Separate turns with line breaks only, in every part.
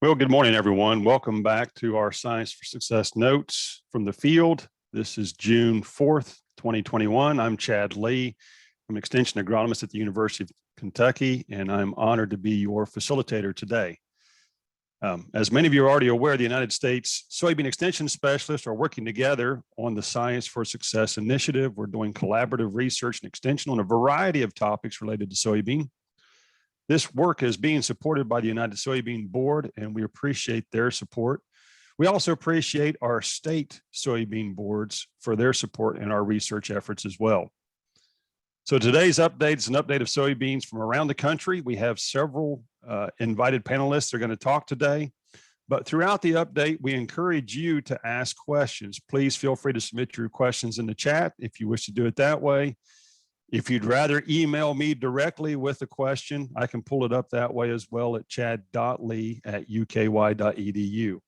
Well, good morning, everyone. Welcome back to our Science for Success notes from the field. This is June 4th, 2021. I'm Chad Lee. I'm an extension agronomist at the University of Kentucky, and I'm honored to be your facilitator today. As many of you are already aware, the United States Soybean Extension Specialists are working together on the Science for Success initiative. We're doing collaborative research and extension on a variety of topics related to soybean. This work is being supported by the United Soybean Board, and we appreciate their support. We also appreciate our state soybean boards for their support in our research efforts as well. So today's update is an update of soybeans from around the country. We have several invited panelists that are going to talk today, but throughout the update, we encourage you to ask questions. Please feel free to submit your questions in the chat if you wish to do it that way. If you'd rather email me directly with a question, I can pull it up that way as well at chad.lee@uky.edu.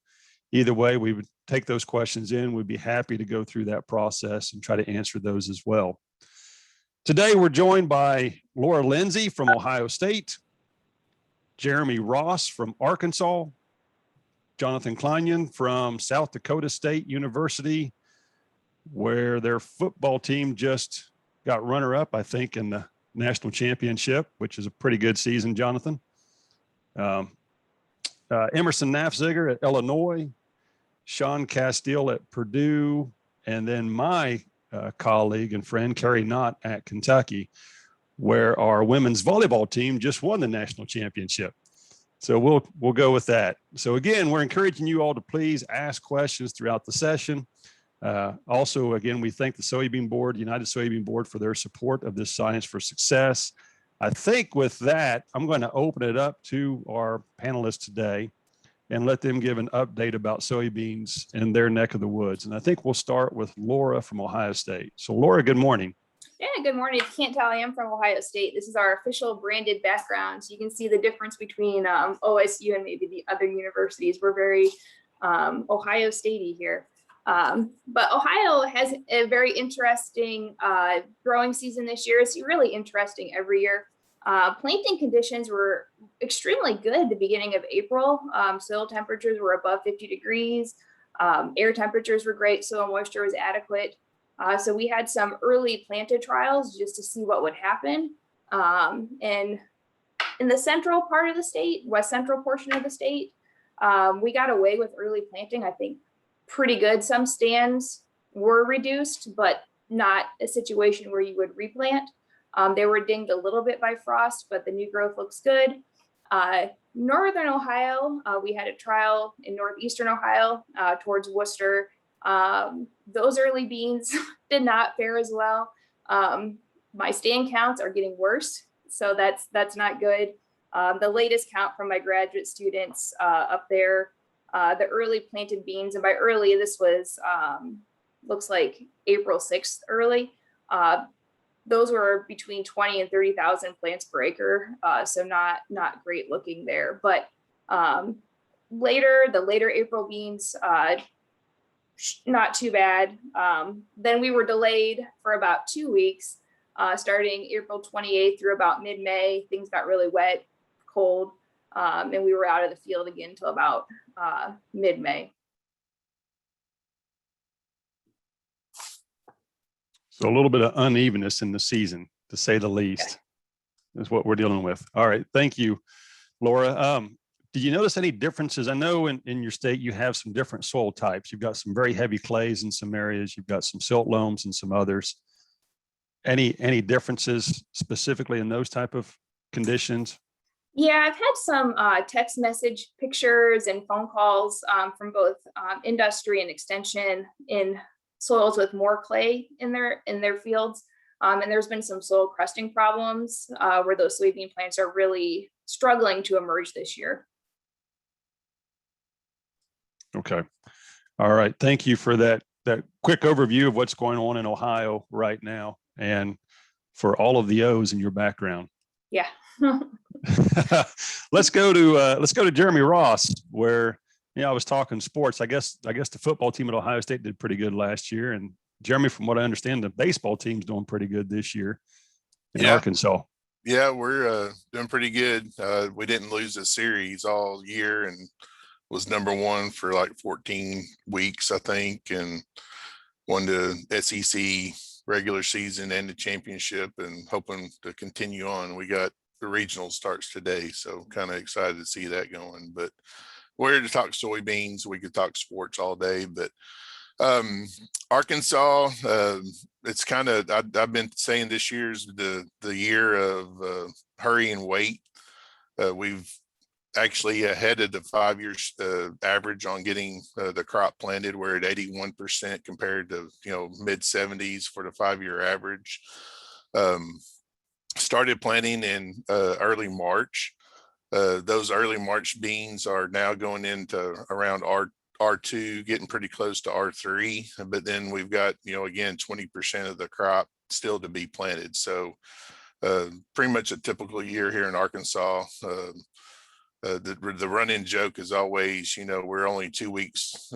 Either way, we would take those questions in. We'd be happy to go through that process and try to answer those as well. Today, we're joined by Laura Lindsay from Ohio State, Jeremy Ross from Arkansas, Jonathan Kleinion from South Dakota State University, where their football team just got runner-up, I think, in the national championship, which is a pretty good season, Jonathan. Emerson Nafziger at Illinois, Sean Castile at Purdue, and then my colleague and friend, Carrie Knott at Kentucky, where our women's volleyball team just won the national championship. So we'll go with that. So again, we're encouraging you all to please ask questions throughout the session. Also, again, we thank the Soybean Board, United Soybean Board, for their support of this Science for Success. I think with that, I'm going to open it up to our panelists today and let them give an update about soybeans in their neck of the woods. And I think we'll start with Laura from Ohio State. So Laura, good morning.
Yeah, good morning. If you can't tell, I am from Ohio State. This is our official branded background. So you can see the difference between OSU and maybe the other universities. We're very Ohio Statey here. But Ohio has a very interesting growing season this year. It's really interesting every year. Planting conditions were extremely good at the beginning of April. Soil temperatures were above 50 degrees. Air temperatures were great. Soil moisture was adequate. So we had some early planted trials just to see what would happen. And in the central part of the state, west central portion of the state, we got away with early planting, I think, pretty good. Some stands were reduced, but not a situation where you would replant. They were dinged a little bit by frost, but the new growth looks good. Northern Ohio, we had a trial in northeastern Ohio towards Worcester. Those early beans did not fare as well. My stand counts are getting worse, so that's not good. The latest count from my graduate students up there, the early planted beans, and by early, this was, looks like April 6th early. Those were between 20 and 30,000 plants per acre. So not great looking there, but the later April beans, not too bad. Then we were delayed for about 2 weeks, starting April 28th through about mid-May. Things got really wet, cold. And we were out of the field again until about mid-May.
So a little bit of unevenness in the season, to say the least, is what we're dealing with. All right, thank you, Laura. Did you notice any differences? I know in your state you have some different soil types. You've got some very heavy clays in some areas. You've got some silt loams in some others. Any differences specifically in those type of conditions?
Yeah, I've had some text message pictures and phone calls from both industry and extension in soils with more clay in their fields. And there's been some soil crusting problems where those soybean plants are really struggling to emerge this year.
Okay. All right. Thank you for that quick overview of what's going on in Ohio right now and for all of the O's in your background.
Yeah.
Let's go to Jeremy Ross, where I was talking sports. I guess the football team at Ohio State did pretty good last year, and Jeremy, from what I understand, the baseball team's doing pretty good this year in Arkansas.
Yeah, we're doing pretty good. We didn't lose a series all year, and was #1 for like 14 weeks, I think, and won the SEC regular season and the championship, and hoping to continue on. We got the regional starts today, so kind of excited to see that going. But we're here to talk soybeans. We could talk sports all day, but Arkansas, it's kind of, I've been saying this year's the year of hurry and wait. We've actually ahead of the 5 years average on getting the crop planted. We're at 81% compared to, mid 70s for the 5-year average. Started planting in early March. Those early March beans are now going into around R2, getting pretty close to R3, but then we've got, again, 20% of the crop still to be planted. So pretty much a typical year here in Arkansas. The run-in joke is always, we're only 2 weeks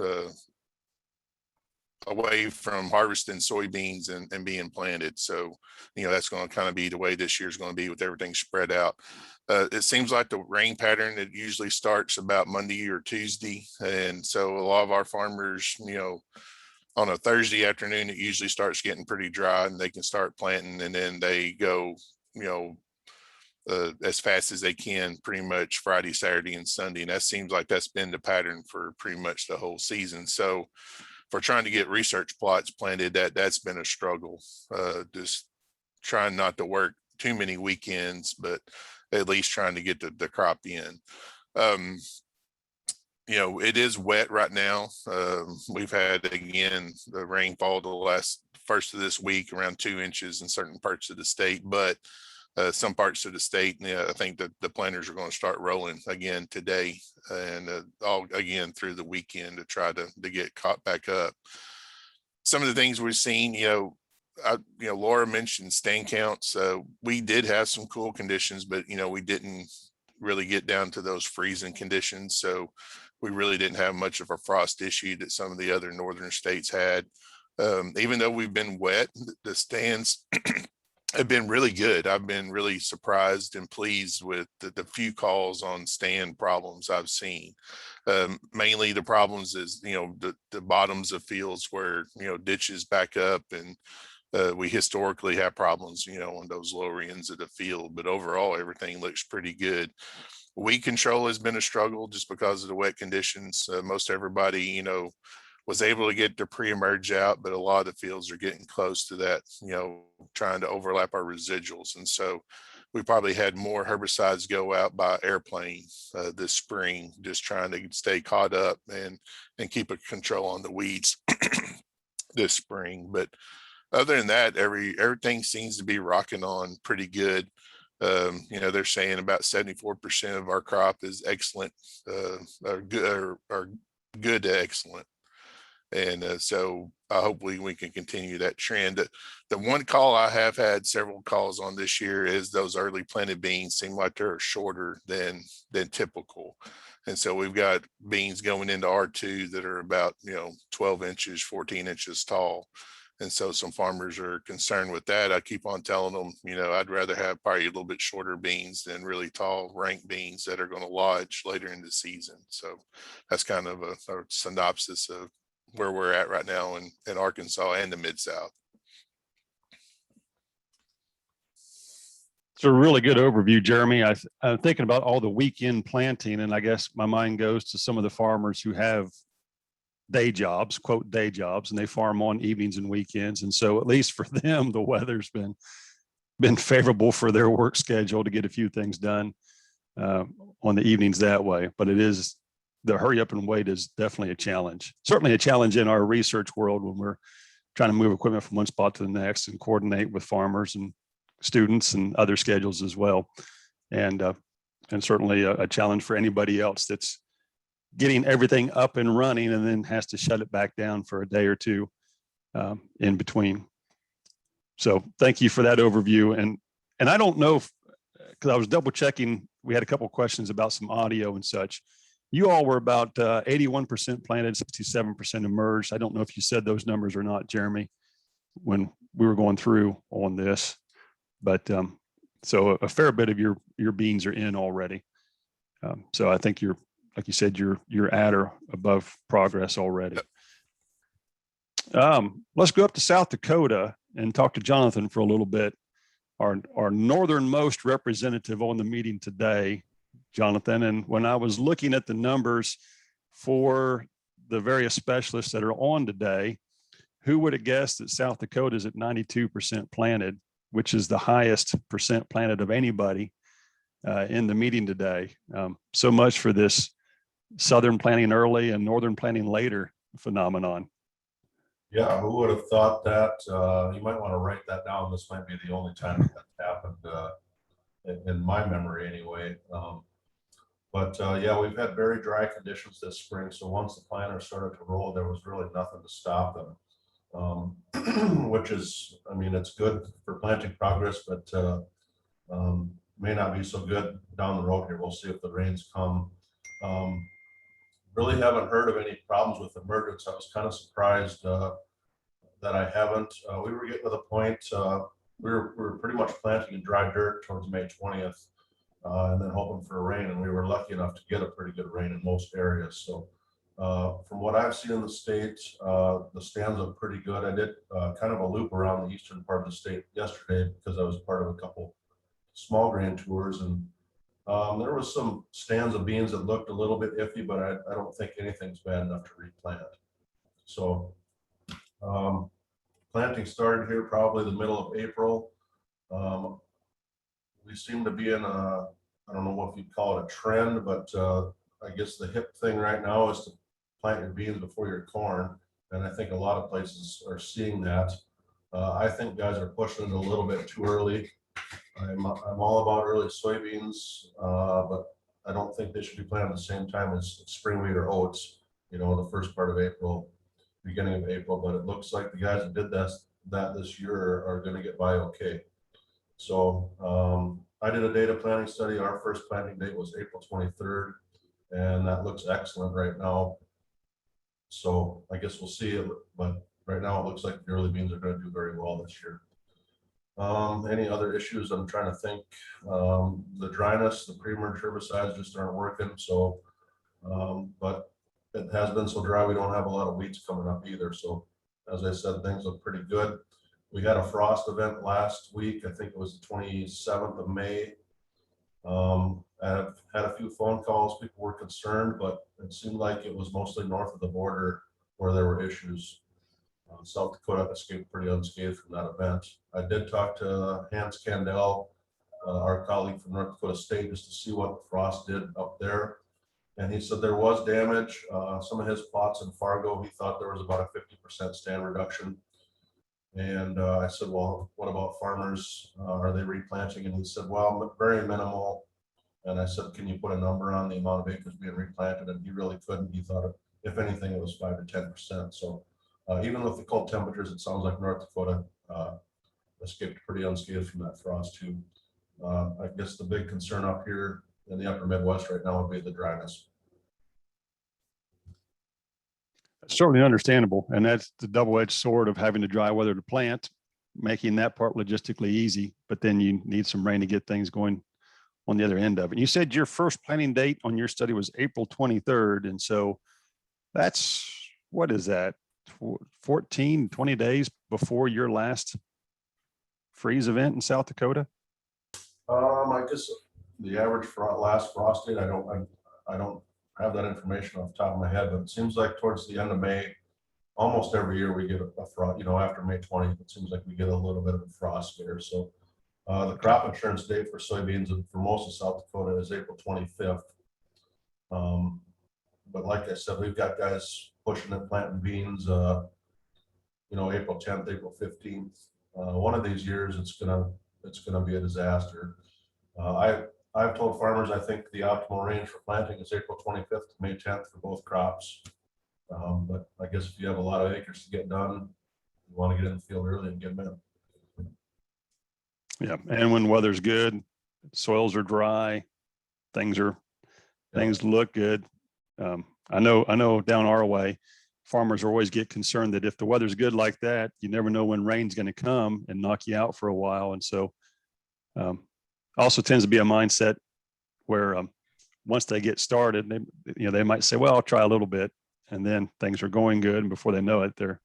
away from harvesting soybeans and being planted. So, that's going to kind of be the way this year is going to be with everything spread out. It seems like the rain pattern, it usually starts about Monday or Tuesday. And so a lot of our farmers, on a Thursday afternoon, it usually starts getting pretty dry and they can start planting, and then they go, as fast as they can pretty much Friday, Saturday, and Sunday. And that seems like that's been the pattern for pretty much the whole season. So for trying to get research plots planted, that's been a struggle. Just trying not to work too many weekends, but at least trying to get the crop in. It is wet right now. We've had, again, the rainfall the first of this week, around 2 inches in certain parts of the state, but some parts of the state, I think that the planters are going to start rolling again today and all again through the weekend to try to get caught back up. Some of the things we've seen, Laura mentioned stand counts. We did have some cool conditions, but we didn't really get down to those freezing conditions. So we really didn't have much of a frost issue that some of the other northern states had. Even though we've been wet, the stands have been really good. I've been really surprised and pleased with the few calls on stand problems I've seen. Mainly the problems is, the bottoms of fields where, ditches back up, and we historically have problems, on those lower ends of the field, but overall everything looks pretty good. Weed control has been a struggle just because of the wet conditions. Most everybody, was able to get their pre-emerge out, but a lot of the fields are getting close to that, trying to overlap our residuals. And so we probably had more herbicides go out by airplane this spring, just trying to stay caught up and keep a control on the weeds this spring. But other than that, everything seems to be rocking on pretty good. They're saying about 74% of our crop is excellent, or good to excellent. And so hopefully we can continue that trend. The one call I have had several calls on this year is those early planted beans seem like they're shorter than typical. And so we've got beans going into R2 that are about, 12 inches, 14 inches tall. And so some farmers are concerned with that. I keep on telling them, I'd rather have probably a little bit shorter beans than really tall rank beans that are going to lodge later in the season. So that's kind of a synopsis of where we're at right now in Arkansas and the Mid-South.
It's a really good overview, Jeremy. I'm thinking about all the weekend planting, and I guess my mind goes to some of the farmers who have day jobs, quote day jobs, and they farm on evenings and weekends. And so at least for them, the weather's been favorable for their work schedule to get a few things done on the evenings that way. But the hurry up and wait is definitely a challenge. Certainly a challenge in our research world when we're trying to move equipment from one spot to the next and coordinate with farmers and students and other schedules as well. And certainly a challenge for anybody else that's getting everything up and running and then has to shut it back down for a day or two in between. So thank you for that overview. And I don't know because I was double checking, we had a couple of questions about some audio and such. You all were about 81% planted, 67% emerged. I don't know if you said those numbers or not, Jeremy, when we were going through on this, but so a fair bit of your beans are in already. So I think you're like you said, you're at or above progress already. Let's go up to South Dakota and talk to Jonathan for a little bit. Our northernmost representative on the meeting today, Jonathan. And when I was looking at the numbers for the various specialists that are on today, who would have guessed that South Dakota is at 92% planted, which is the highest percent planted of anybody in the meeting today. So much for this southern planting early and northern planting later phenomenon.
Yeah, who would have thought that? You might want to write that down. This might be the only time that's happened in my memory anyway. Yeah, we've had very dry conditions this spring. So once the planters started to roll, there was really nothing to stop them, which is, I mean, it's good for planting progress, but may not be so good down the road here. We'll see if the rains come. Really haven't heard of any problems with emergence. I was kind of surprised that I haven't. We were getting to the point, we were pretty much planting in dry dirt towards May 20th, and then hoping for a rain, and we were lucky enough to get a pretty good rain in most areas. So from what I've seen in the state, the stands look pretty good. I did kind of a loop around the eastern part of the state yesterday because I was part of a couple small grain tours, and there was some stands of beans that looked a little bit iffy, but I don't think anything's bad enough to replant. So planting started here probably the middle of April. We seem to be in a, I don't know if you'd call it a trend, but I guess the hip thing right now is to plant your beans before your corn. And I think a lot of places are seeing that. I think guys are pushing it a little bit too early. I'm all about early soybeans, but I don't think they should be planted at the same time as spring wheat or oats, you know, the first part of April, beginning of April. But it looks like the guys that did that this year are going to get by okay. So I did a data planting study. Our first planting date was April 23rd, and that looks excellent right now. So I guess we'll see it, but right now it looks like the early beans are going to do very well this year. Any other issues? I'm trying to think. The dryness, the pre-emerge herbicides just aren't working. So, but it has been so dry, we don't have a lot of weeds coming up either. So as I said, things look pretty good. We had a frost event last week. I think it was the 27th of May. I've had a few phone calls. People were concerned, but it seemed like it was mostly north of the border where there were issues. South Dakota escaped pretty unscathed from that event. I did talk to Hans Kandel, our colleague from North Dakota State, just to see what the frost did up there. And he said there was damage. Some of his plots in Fargo, he thought there was about a 50% stand reduction. And I said, well, what about farmers? Are they replanting? And he said, well, very minimal. And I said, can you put a number on the amount of acres being replanted? And he really couldn't. He thought, if anything, it was 5 to 10%. So even with the cold temperatures, it sounds like North Dakota escaped pretty unscathed from that frost too. I guess the big concern up here in the upper Midwest right now would be the dryness.
Certainly understandable. And that's the double-edged sword of having the dry weather to plant, making that part logistically easy, but then you need some rain to get things going on the other end of it. You said your first planting date on your study was April 23rd. And so that's, what is that? 14, 20 days before your last freeze event in South Dakota?
I guess the average last frost date, I don't have that information off the top of my head, but it seems like towards the end of May, almost every year we get a frost, you know, after May 20th, it seems like we get a little bit of a frost there. So the crop insurance date for soybeans for most of South Dakota is April 25th. But like I said, we've got guys pushing and planting beans, you know, April 10th, April 15th. One of these years, it's gonna be a disaster. I've told farmers I think the optimal range for planting is April 25th to May 10th for both crops. But I guess if you have a lot of acres to get done, you want to get in the field early and get them in.
Yeah, and when weather's good, soils are dry, things look good. I know down our way, farmers always get concerned that if the weather's good like that, you never know when rain's going to come and knock you out for a while. And so also tends to be a mindset where once they get started, they might say, well, I'll try a little bit, and then things are going good, and before they know it, they're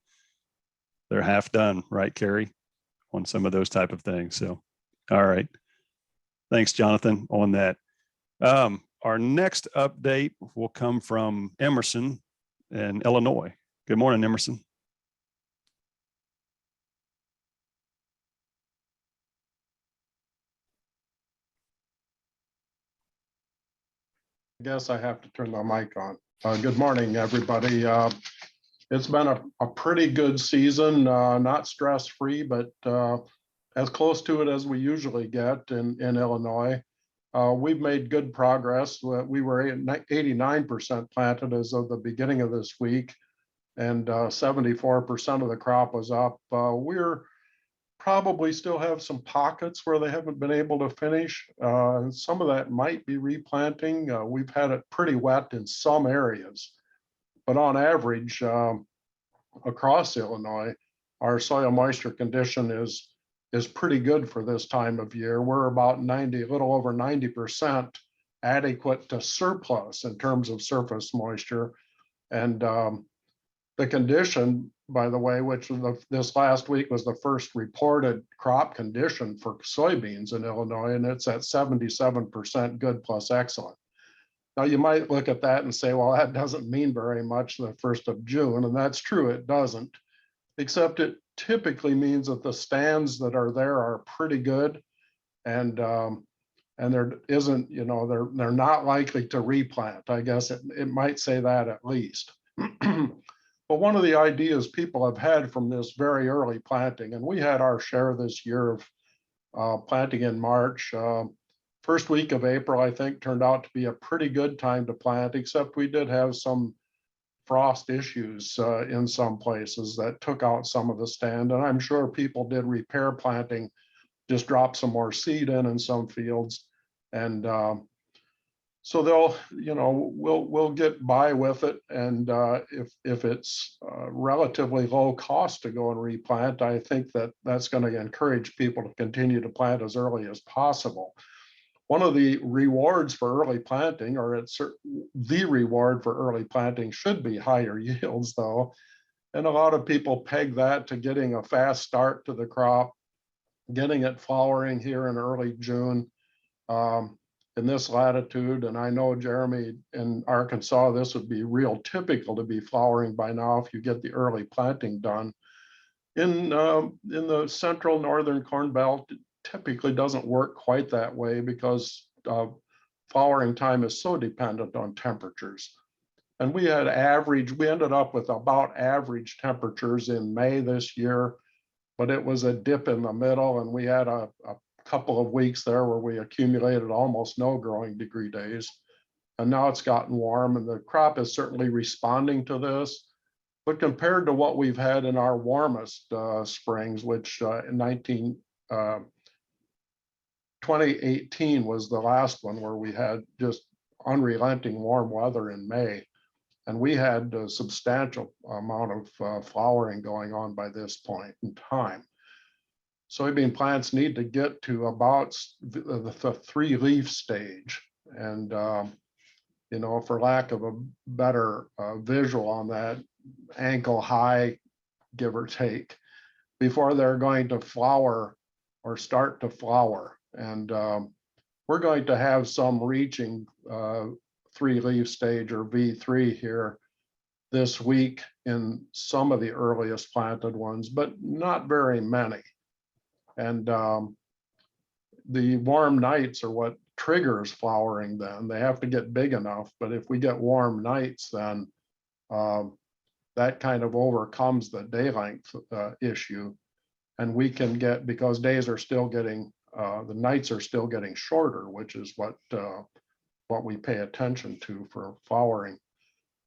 half done, right, Carrie, on some of those type of things. So, all right. Thanks, Jonathan, on that. Our next update will come from Emerson in Illinois. Good morning, Emerson.
I guess I have to turn the mic on. Good morning, everybody. It's been a pretty good season, not stress-free, but as close to it as we usually get in Illinois. We've made good progress. We were 89% planted as of the beginning of this week, and 74% of the crop was up. We're probably still have some pockets where they haven't been able to finish. Some of that might be replanting. We've had it pretty wet in some areas, but on average, across Illinois, our soil moisture condition is pretty good for this time of year. We're about 90, a little over 90% adequate to surplus in terms of surface moisture. And the condition, by the way, which this last week was the first reported crop condition for soybeans in Illinois, and it's at 77% good plus excellent. Now, you might look at that and say, well, that doesn't mean very much the 1st of June, and that's true, it doesn't, except it typically means that the stands that are there are pretty good, and there isn't, they're not likely to replant. I guess it might say that at least. But one of the ideas people have had from this very early planting, and we had our share this year of planting in March. First week of April, I think, turned out to be a pretty good time to plant, except we did have some frost issues in some places that took out some of the stand. And I'm sure people did repair planting, just drop some more seed in some fields. And so they'll, we'll get by with it. And if it's relatively low cost to go and replant, I think that's going to encourage people to continue to plant as early as possible. One of the rewards for early planting, or the reward for early planting, should be higher yields, though. And a lot of people peg that to getting a fast start to the crop, getting it flowering here in early June. In this latitude, and I know, Jeremy, in Arkansas, this would be real typical to be flowering by now if you get the early planting done. In the central northern Corn Belt, it typically doesn't work quite that way because flowering time is so dependent on temperatures. And we ended up with about average temperatures in May this year, but it was a dip in the middle, and we had a couple of weeks there where we accumulated almost no growing degree days. And now it's gotten warm, and the crop is certainly responding to this. But compared to what we've had in our warmest springs, which in 2018 was the last one where we had just unrelenting warm weather in May. And we had a substantial amount of flowering going on by this point in time. Soybean plants need to get to about the 3-leaf stage. And, for lack of a better visual on that, ankle high, give or take, before they're going to flower or start to flower. And we're going to have some reaching 3-leaf stage, or V3, here this week in some of the earliest planted ones, but not very many. And the warm nights are what triggers flowering then. They have to get big enough, but if we get warm nights, then that kind of overcomes the day length issue. And we can get, because days are still getting, the nights are still getting shorter, which is what we pay attention to for flowering.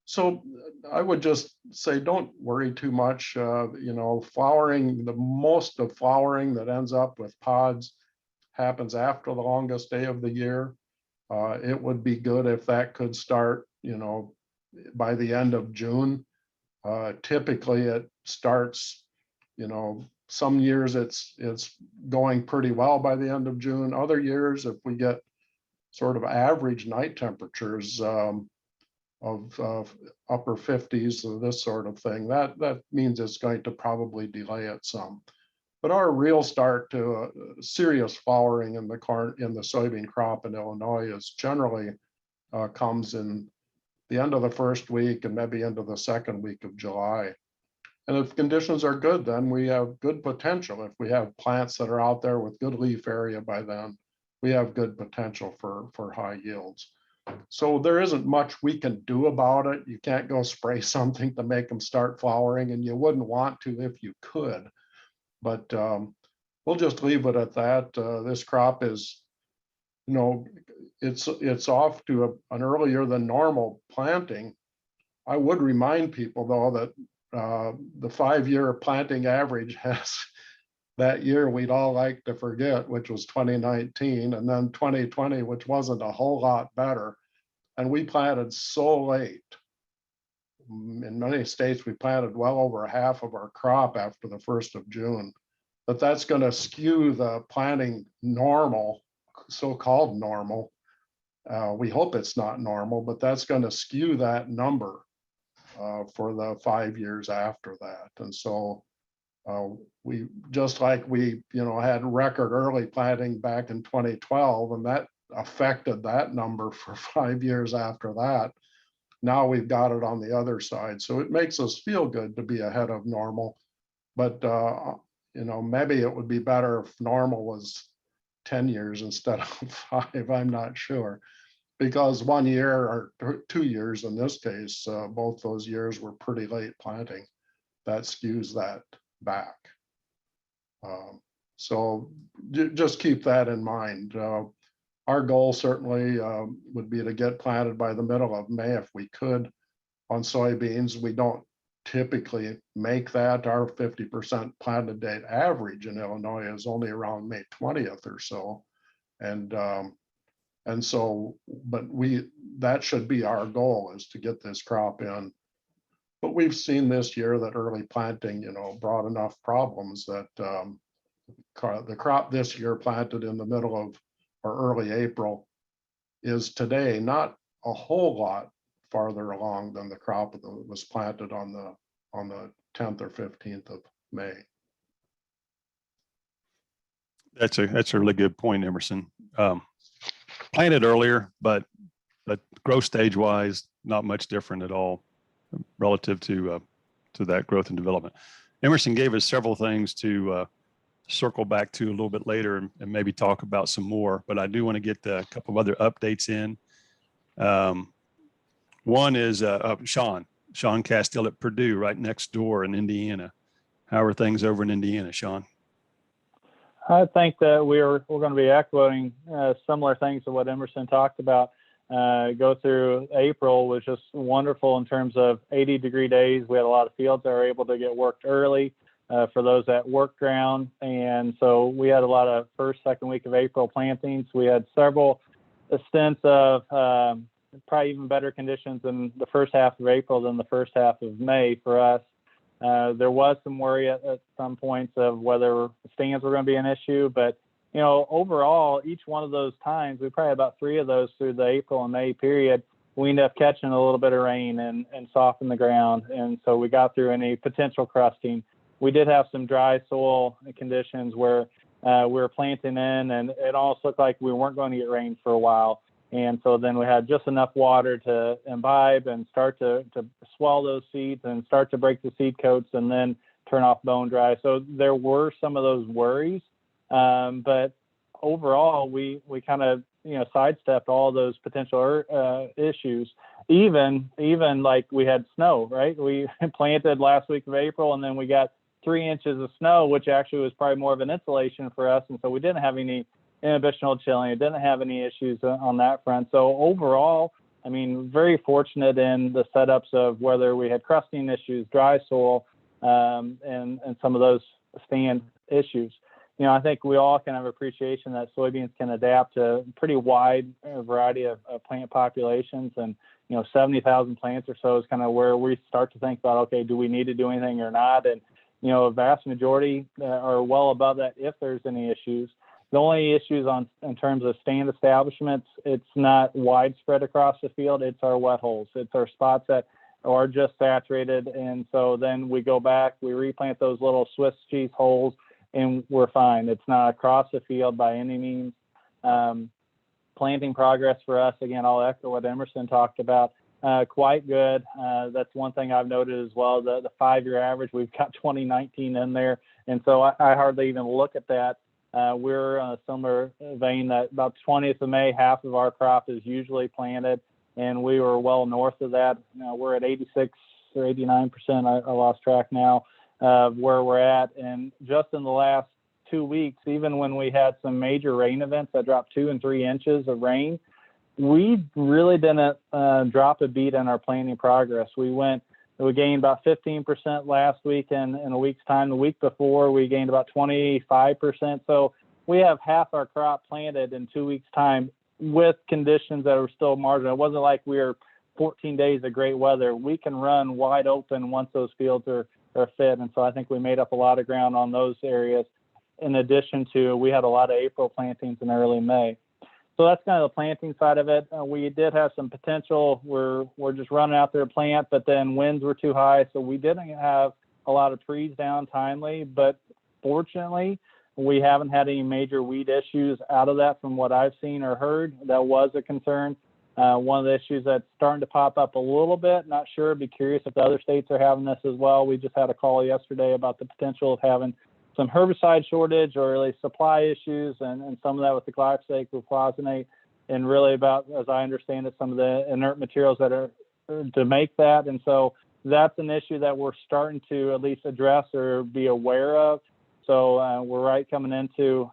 So I would just say, don't worry too much. Flowering, the most of flowering that ends up with pods happens after the longest day of the year. It would be good if that could start, by the end of June. Typically it starts, some years it's going pretty well by the end of June. Other years, if we get sort of average night temperatures of upper 50s, or this sort of thing, that means it's going to probably delay it some. But our real start to serious flowering in the soybean crop in Illinois is generally comes in the end of the first week and maybe into the second week of July. And if conditions are good, then we have good potential. If we have plants that are out there with good leaf area by then, we have good potential for high yields. So there isn't much we can do about it. You can't go spray something to make them start flowering, and you wouldn't want to if you could. But we'll just leave it at that. This crop is, it's off to an earlier than normal planting. I would remind people though that the 5-year planting average has that year we'd all like to forget, which was 2019, and then 2020, which wasn't a whole lot better. And we planted so late. In many states, we planted well over half of our crop after the 1st of June. But that's going to skew the planting normal, so-called normal. We hope it's not normal, but that's going to skew that number for the 5 years after that. And so we, just like we, had record early planting back in 2012, and that affected that number for 5 years after that. Now we've got it on the other side. So it makes us feel good to be ahead of normal. But, maybe it would be better if normal was 10 years instead of 5. I'm not sure. Because 1 year or 2 years in this case, both those years were pretty late planting. That skews that back. So just keep that in mind. Our goal certainly would be to get planted by the middle of May if we could on soybeans. We don't typically make that. Our 50% planted date average in Illinois is only around May 20th or so. And so, but that should be our goal, is to get this crop in. But we've seen this year that early planting, brought enough problems that the crop this year planted in the middle of or early April is today not a whole lot farther along than the crop that was planted on the 10th or 15th of May.
That's a really good point, Emerson. Planted earlier, but growth stage wise, not much different at all relative to that growth and development. Emerson gave us several things to circle back to a little bit later and maybe talk about some more, but I do want to get a couple of other updates in. One is Sean Castile at Purdue, right next door in Indiana. How are things over in Indiana, Sean?
I think that we're going to be echoing similar things to what Emerson talked about. Go through April was just wonderful in terms of 80-degree days. We had a lot of fields that were able to get worked early for those that work ground. And so we had a lot of first, second week of April plantings. We had several stints of probably even better conditions in the first half of April than the first half of May for us. There was some worry at some points of whether stands were going to be an issue, but overall, each one of those times, we probably had about 3 of those through the April and May period, we ended up catching a little bit of rain and softened the ground, and so we got through any potential crusting. We did have some dry soil conditions where we were planting in, and it almost looked like we weren't going to get rain for a while. And so then we had just enough water to imbibe and start to swallow those seeds and start to break the seed coats and then turn off bone dry. So there were some of those worries. But overall, we kind of, sidestepped all those potential issues. Even like we had snow, right? We planted last week of April, and then we got 3 inches of snow, which actually was probably more of an insulation for us. And so we didn't have any inhibitional chilling. It didn't have any issues on that front. So overall, I mean, very fortunate in the setups of whether we had crusting issues, dry soil, and some of those stand issues. I think we all can have appreciation that soybeans can adapt to a pretty wide variety of plant populations, and 70,000 plants or so is kind of where we start to think about, okay, do we need to do anything or not? And a vast majority are well above that if there's any issues. The only issues in terms of stand establishments, it's not widespread across the field. It's our wet holes. It's our spots that are just saturated. And so then we go back, we replant those little Swiss cheese holes, and we're fine. It's not across the field by any means. Planting progress for us, again, I'll echo what Emerson talked about, quite good. That's one thing I've noted as well. The 5-year average, we've got 2019 in there. And so I hardly even look at that. We're on a similar vein that about 20th of May, half of our crop is usually planted, and we were well north of that. We're at 86 or 89%. I lost track now of where we're at. And just in the last 2 weeks, even when we had some major rain events that dropped 2 and 3 inches of rain, we really didn't drop a beat in our planting progress. We gained about 15% last week, and in a week's time, the week before, we gained about 25%. So we have half our crop planted in 2 weeks' time with conditions that are still marginal. It wasn't like we were 14 days of great weather. We can run wide open once those fields are fit. And so I think we made up a lot of ground on those areas. In addition to, we had a lot of April plantings in early May. So that's kind of the planting side of it. We did have some potential. We're just running out there to plant, but then winds were too high. So we didn't have a lot of trees down timely, but fortunately, we haven't had any major weed issues out of that from what I've seen or heard. That was a concern. One of the issues that's starting to pop up a little bit, not sure, be curious if the other states are having this as well. We just had a call yesterday about the potential of having some herbicide shortage or really supply issues, and some of that with the glyphosate, glufosinate, and really about, as I understand it, some of the inert materials that are to make that. And so that's an issue that we're starting to at least address or be aware of. So we're right coming into,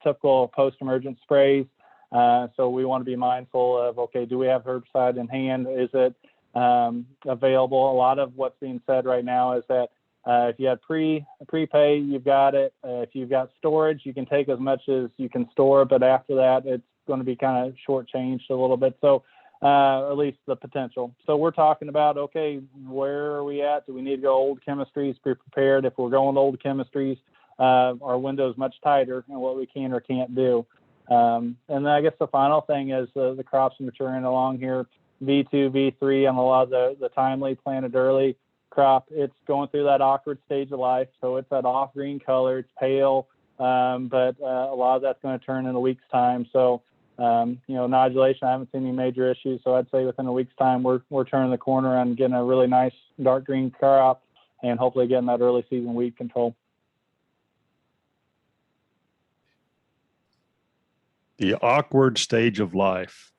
typical post-emergent sprays. So we want to be mindful of, okay, do we have herbicide in hand? Is it available? A lot of what's being said right now is that if you have prepay, you've got it. If you've got storage, you can take as much as you can store, but after that, it's going to be kind of shortchanged a little bit. So at least the potential. So we're talking about, okay, where are we at? Do we need to go old chemistries, be prepared? If we're going old chemistries, our window is much tighter and what we can or can't do. And then I guess the final thing is the crops maturing along here, V2, V3 on a lot of the timely planted early crop. It's going through that awkward stage of life. So it's that off green color, it's pale, but a lot of that's going to turn in a week's time. So, nodulation, I haven't seen any major issues. So I'd say within a week's time, we're turning the corner and getting a really nice dark green crop and hopefully getting that early season weed control.
The awkward stage of life.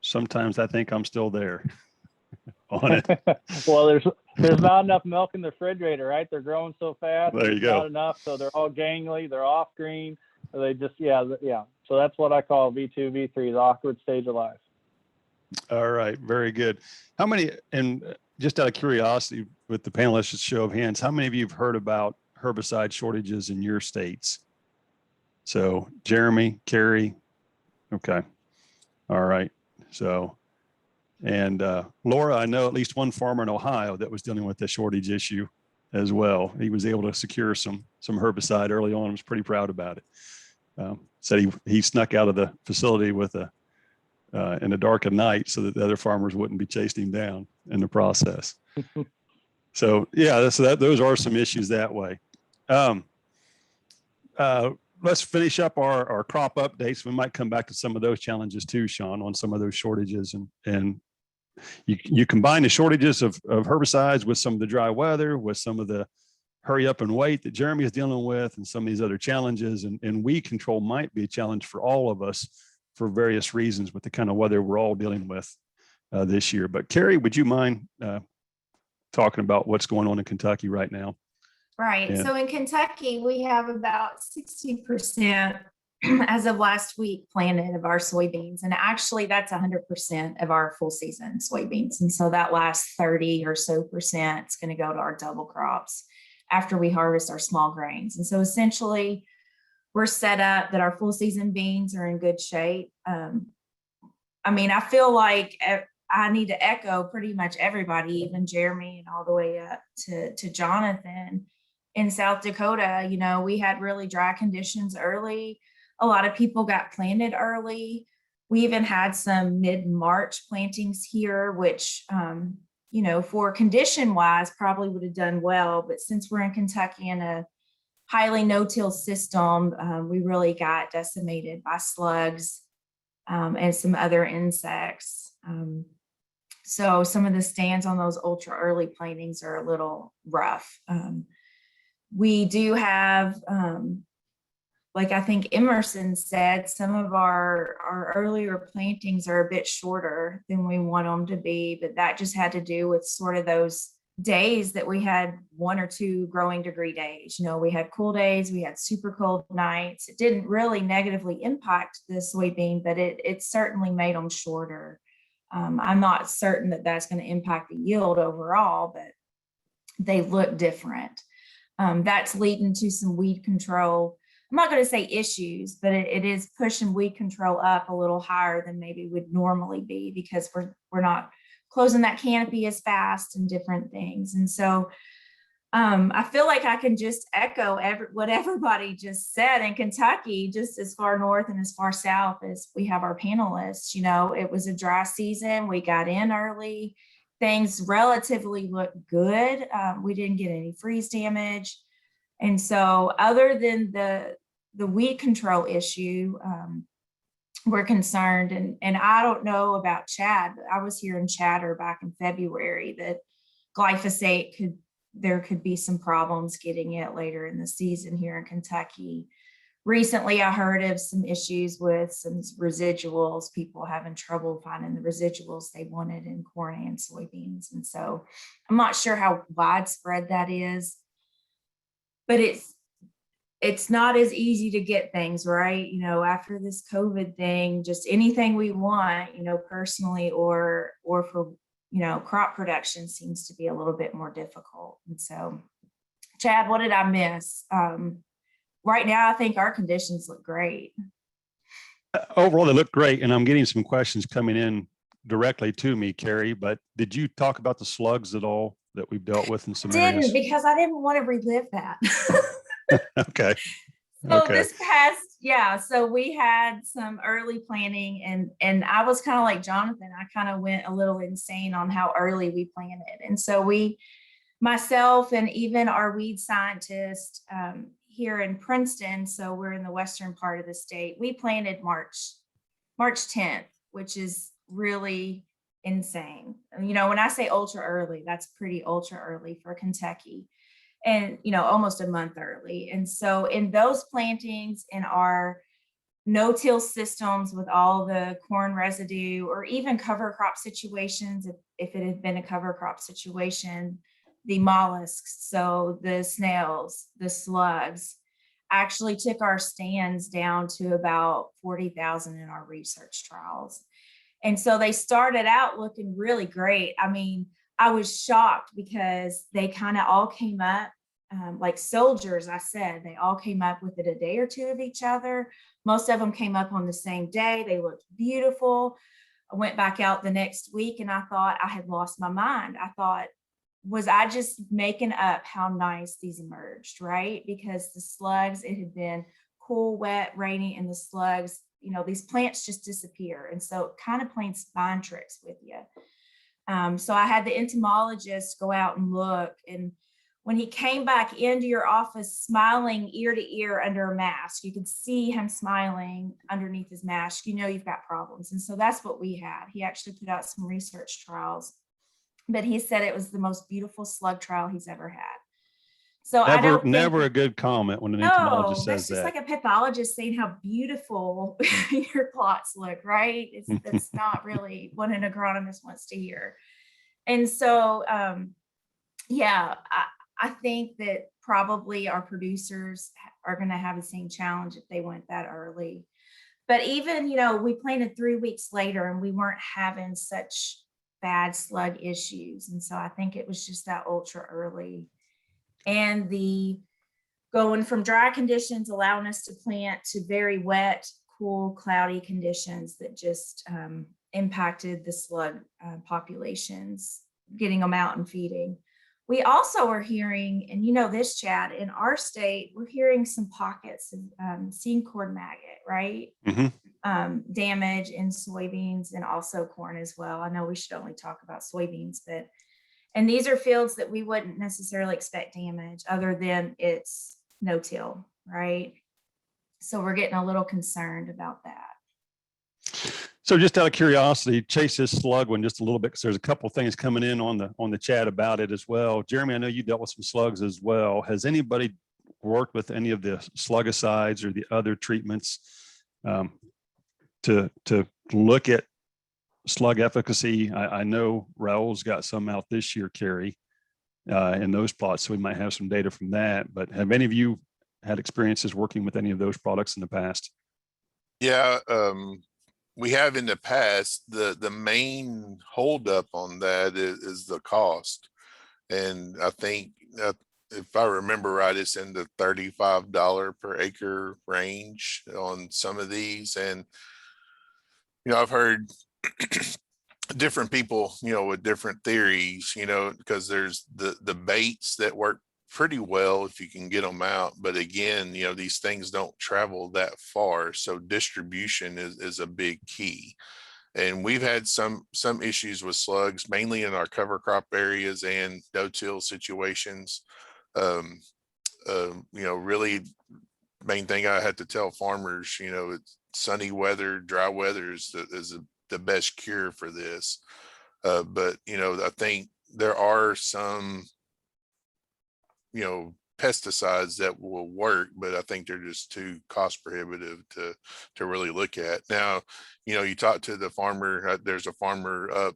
Sometimes I think I'm still there on it.
Well, there's not enough milk in the refrigerator, right? They're growing so fast.
There you
There's
go.
Not enough, so they're all gangly. They're off green. They just, yeah. So that's what I call V2, V3, the awkward stage of life.
All right, very good. How many, and just out of curiosity with the panelists, just show of hands, how many of you have heard about herbicide shortages in your states? So Jeremy, Carrie, okay. All right. So, and Laura, I know at least one farmer in Ohio that was dealing with the shortage issue as well. He was able to secure some herbicide early on. I was pretty proud about it. Said he snuck out of the facility with in the dark of night so that the other farmers wouldn't be chasing him down in the process. So yeah, those are some issues that way. Let's finish up our crop updates. We might come back to some of those challenges too, Sean, on some of those shortages. And you combine the shortages of herbicides with some of the dry weather, with some of the hurry up and wait that Jeremy is dealing with, and some of these other challenges. And weed control might be a challenge for all of us for various reasons with the kind of weather we're all dealing with this year. But Carrie, would you mind talking about what's going on in Kentucky right now?
Right.
Yeah.
So in Kentucky, we have about 60% as of last week planted of our soybeans. And actually that's 100% of our full season soybeans. And so that last 30 or so percent is going to go to our double crops after we harvest our small grains. And so essentially we're set up that our full season beans are in good shape. I feel like I need to echo pretty much everybody, even Jeremy and all the way up to Jonathan. In South Dakota, we had really dry conditions early. a lot of people got planted early. We even had some mid-March plantings here, which, you know, for condition wise probably would have done well. But since we're in Kentucky in a highly no-till system, we really got decimated by slugs and some other insects. So some of the stands on those ultra early plantings are a little rough. We do have, like I think Emerson said, some of our earlier plantings are a bit shorter than we want them to be, but that just had to do with sort of those days that we had 1 or 2 growing degree days. You know, we had cool days, we had super cold nights. It didn't really negatively impact the soybean, but it certainly made them shorter. I'm not certain that that's going to impact the yield overall, but they look different. That's leading to some weed control. I'm not going to say issues, but it is pushing weed control up a little higher than maybe would normally be, because we're not closing that canopy as fast and different things. And so I feel like I can just echo what everybody just said. In Kentucky, just as far north and as far south as we have our panelists, you know, it was a dry season. We got in early. Things relatively looked good. We didn't get any freeze damage. And so other than the weed control issue, we're concerned. And I don't know about Chad, but I was hearing chatter back in February that glyphosate there could be some problems getting it later in the season here in Kentucky. Recently, I heard of some issues with some residuals, people having trouble finding the residuals they wanted in corn and soybeans. And so I'm not sure how widespread that is, but it's not as easy to get things right. You know, after this COVID thing, just anything we want, you know, personally or for, you know, crop production seems to be a little bit more difficult. And so, Chad, what did I miss? Right now, I think our conditions look great.
Overall, they look great. And I'm getting some questions coming in directly to me, Carrie, but did you talk about the slugs at all that we've dealt with in some areas?
Because I didn't want to relive that.
Okay.
So
Okay.
this past, so we had some early planting and I was kind of like Jonathan, I kind of went a little insane on how early we planted. And so myself and even our weed scientist here in Princeton, so we're in the western part of the state, we planted March 10th, which is really insane. You know, when I say ultra early, that's pretty ultra early for Kentucky. And, you know, almost a month early. And so in those plantings in our no-till systems with all the corn residue or even cover crop situations, if it had been a cover crop situation, the mollusks, so the snails, the slugs, actually took our stands down to about 40,000 in our research trials. And so they started out looking really great. I mean, I was shocked because they kind of all came up like soldiers. I said, they all came up within a day or two of each other. Most of them came up on the same day. They looked beautiful. I went back out the next week and I thought I had lost my mind. I thought, was I just making up how nice these emerged, right? Because the slugs, it had been cool, wet, rainy, and the slugs, you know, these plants just disappear. And so it kind of plays mind tricks with you. So I had the entomologist go out and look, and when he came back into your office smiling ear to ear under a mask, you could see him smiling underneath his mask, you know you've got problems. And so that's what we had. He actually put out some research trials, but he said it was the most beautiful slug trial he's ever had. So I don't
never a good comment when an entomologist says
that's just
that.
like a pathologist saying how beautiful your plots look, right? It's not really what an agronomist wants to hear. And so, I think that probably our producers are going to have the same challenge if they went that early. But even, you know, we planted 3 weeks later and we weren't having such bad slug issues. And so I think it was just that ultra early. And the going from dry conditions allowing us to plant to very wet, cool, cloudy conditions that just impacted the slug populations, getting them out and feeding. We also are hearing, and you know this, Chad, in our state, we're hearing some pockets of seed cord maggot, right?
Mhm.
Damage in soybeans and also corn as well. I know we should only talk about soybeans, but, and these are fields that we wouldn't necessarily expect damage other than it's no-till, right? So we're getting a little concerned about that.
So just out of curiosity, chase this slug one just a little bit because there's a couple of things coming in on the chat about it as well. Jeremy, I know you dealt with some slugs as well. Has anybody worked with any of the slugicides or the other treatments to look at slug efficacy? I know Raul's got some out this year, Carrie, in those plots, so we might have some data from that. But have any of you had experiences working with any of those products in the past?
Yeah, we have in the past. The main holdup on that is the cost. And I think if I remember right, it's in the $35 per acre range on some of these. And, I've heard different people, with different theories, because there's the baits that work pretty well if you can get them out. But again, these things don't travel that far. So distribution is a big key. And we've had some issues with slugs, mainly in our cover crop areas and no-till situations. Really main thing I had to tell farmers, it's sunny weather, dry weather is the best cure for this. But, I think there are some, pesticides that will work, but I think they're just too cost prohibitive to really look at. Now, you talk to the farmer, there's a farmer up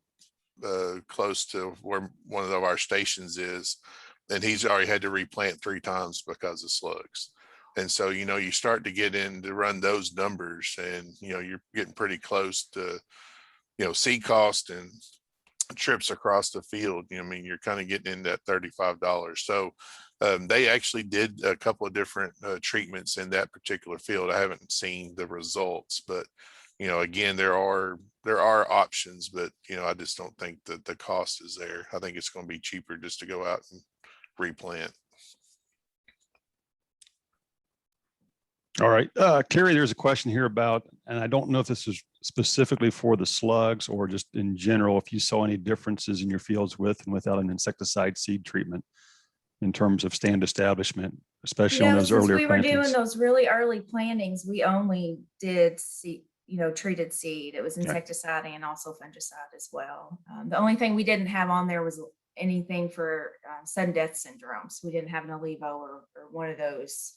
close to where one of our stations is, and he's already had to replant 3 times because of slugs. And so, you start to get in to run those numbers, and, you're getting pretty close to, seed cost and trips across the field. You're kind of getting in that $35. So they actually did a couple of different treatments in that particular field. I haven't seen the results, but again, there are options, but I just don't think that the cost is there. I think it's going to be cheaper just to go out and replant.
All right, Carrie, there's a question here about, and I don't know if this is specifically for the slugs or just in general, if you saw any differences in your fields with and without an insecticide seed treatment in terms of stand establishment, especially on those earlier
we
plantings.
were doing those really early plantings, we only did seed, treated seed. It was insecticide and also fungicide as well. The only thing we didn't have on there was anything for sudden death syndromes. We didn't have an Olivo or one of those.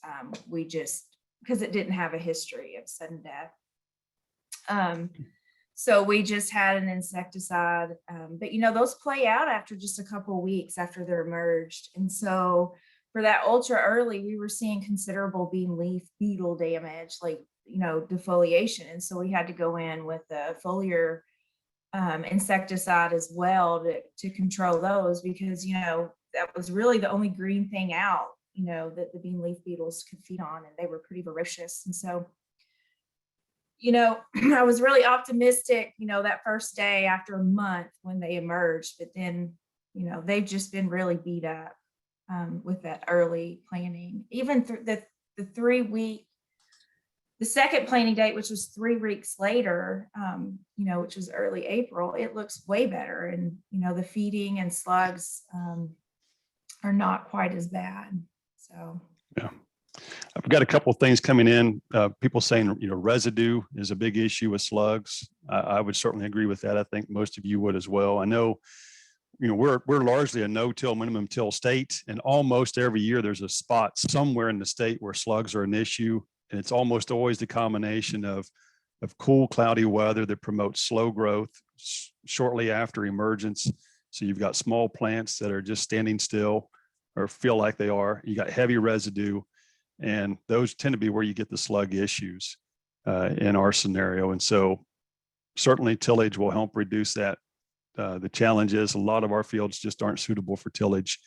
We just, because it didn't have a history of sudden death. So we just had an insecticide, but those play out after just a couple of weeks after they're emerged. And so for that ultra early, we were seeing considerable bean leaf beetle damage, like, defoliation. And so we had to go in with a foliar insecticide as well to control those, because, that was really the only green thing out, that the bean leaf beetles could feed on, and they were pretty voracious. And so, I was really optimistic, that first day after a month when they emerged, but then, they've just been really beat up with that early planting. Even through the 3 week, the second planting date, which was 3 weeks later, which was early April, it looks way better. And, the feeding and slugs are not quite as bad. So,
yeah. I've got a couple of things coming in. People saying, residue is a big issue with slugs. I would certainly agree with that. I think most of you would as well. I know, we're largely a no-till, minimum till state, and almost every year there's a spot somewhere in the state where slugs are an issue. And it's almost always the combination of cool, cloudy weather that promotes slow growth shortly after emergence. So you've got small plants that are just standing still or feel like they are. You got heavy residue. And those tend to be where you get the slug issues in our scenario. And so certainly tillage will help reduce that. The challenge is a lot of our fields just aren't suitable for tillage.